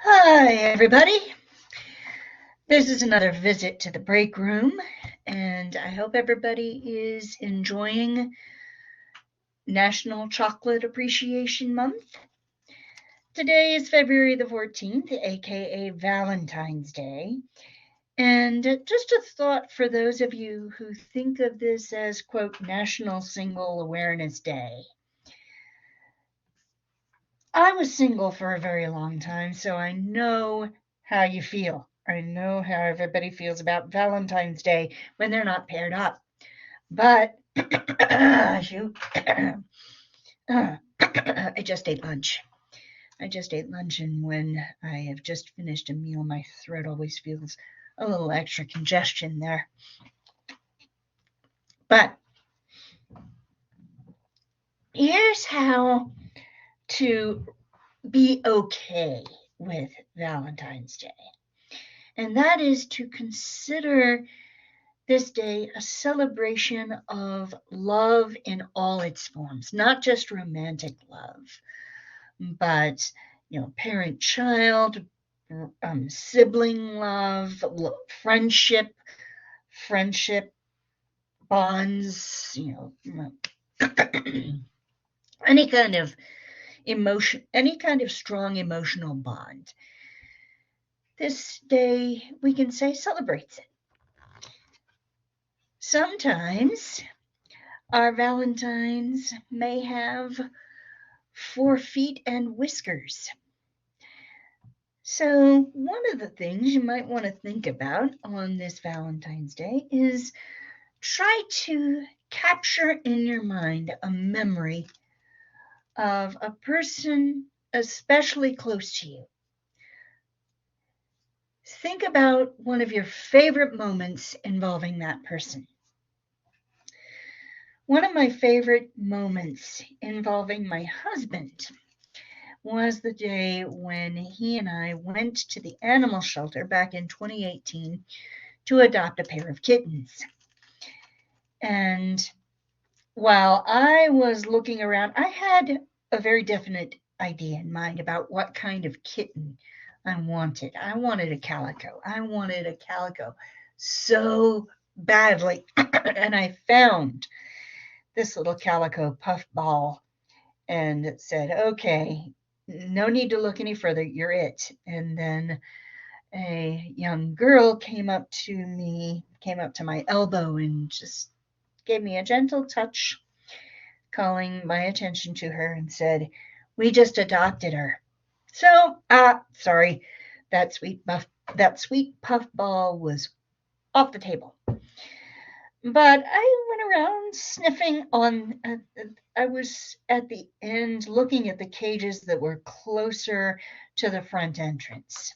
Hi, everybody. This is another visit to the break room, and I hope everybody is enjoying National Chocolate Appreciation Month. Today is February the 14th, aka Valentine's Day. And just a thought for those of you who think of this as, quote, National Single Awareness Day. I was single for a very long time, so I know how you feel. I know how everybody feels about Valentine's Day when they're not paired up. But shoot, I just ate lunch. I just ate lunch, and when I have just finished a meal, my throat always feels a little extra congestion there. But here's how to be okay with Valentine's Day, and that is to consider this day a celebration of love in all its forms, not just romantic love, but parent child, sibling love, friendship bonds, any kind of emotion, any kind of strong emotional bond. This day, we can say, celebrates it. Sometimes our Valentines may have 4 feet and whiskers. So, one of the things you might want to think about on this Valentine's Day is try to capture in your mind a memory of a person especially close to you. Think about one of your favorite moments involving that person. One of my favorite moments involving my husband was the day when he and I went to the animal shelter back in 2018 to adopt a pair of kittens. And while I was looking around, I had a very definite idea in mind about what kind of kitten I wanted. I wanted a calico. I wanted a calico so badly. And I found this little calico puffball and said, okay, no need to look any further. You're it. And then a young girl came up to my elbow and just gave me a gentle touch, calling my attention to her and said, we just adopted her. So, sorry, that sweet puffball was off the table. But I went around sniffing on, I was at the end looking at the cages that were closer to the front entrance.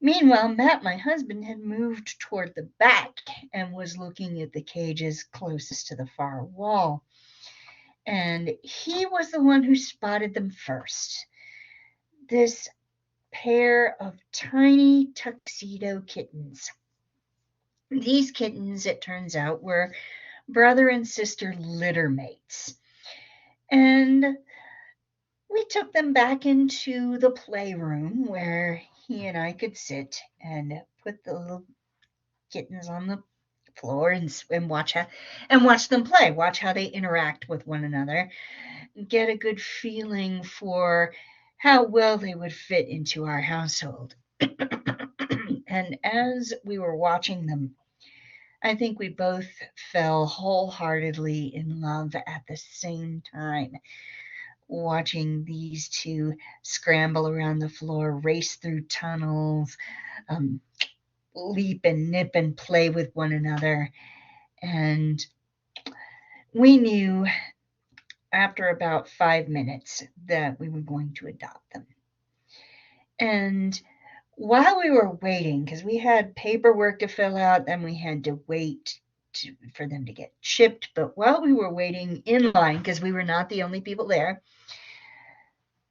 Meanwhile, Matt, my husband, had moved toward the back and was looking at the cages closest to the far wall. And he was the one who spotted them first. This pair of tiny tuxedo kittens. These kittens, it turns out, were brother and sister litter mates. And we took them back into the playroom where he and I could sit and put the little kittens on the floor and watch them play, watch how they interact with one another, get a good feeling for how well they would fit into our household. And as we were watching them, I think we both fell wholeheartedly in love at the same time, watching these two scramble around the floor, race through tunnels, um, leap and nip and play with one another. And we knew after about 5 minutes that we were going to adopt them. And while we were waiting, because we had paperwork to fill out, then we had to wait for them to get shipped. But while we were waiting in line, because we were not the only people there,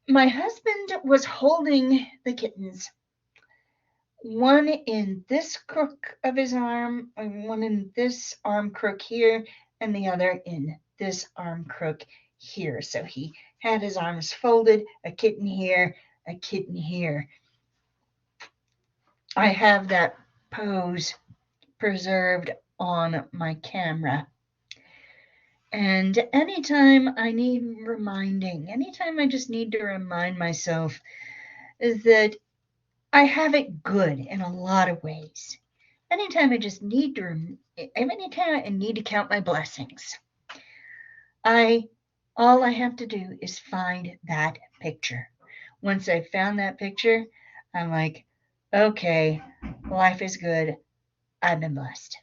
my husband was holding the kittens, one in this crook of his arm, and one in this arm crook here, and the other in this arm crook here. So he had his arms folded, a kitten here, a kitten here. I have that pose preserved on my camera. And anytime I need reminding, anytime I just need to remind myself that I have it good in a lot of ways. Anytime I just need to, anytime I need to count my blessings, I, all I have to do is find that picture. Once I've found that picture, I'm like, okay, life is good. I've been blessed.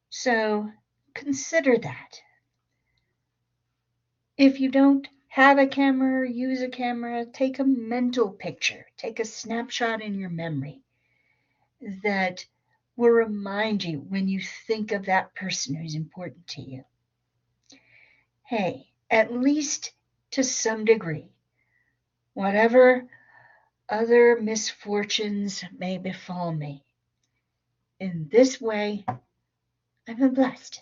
So consider that. If you don't have a camera or use a camera, take a mental picture, take a snapshot in your memory that will remind you when you think of that person who's important to you. Hey, at least to some degree, whatever other misfortunes may befall me, in this way, I've been blessed.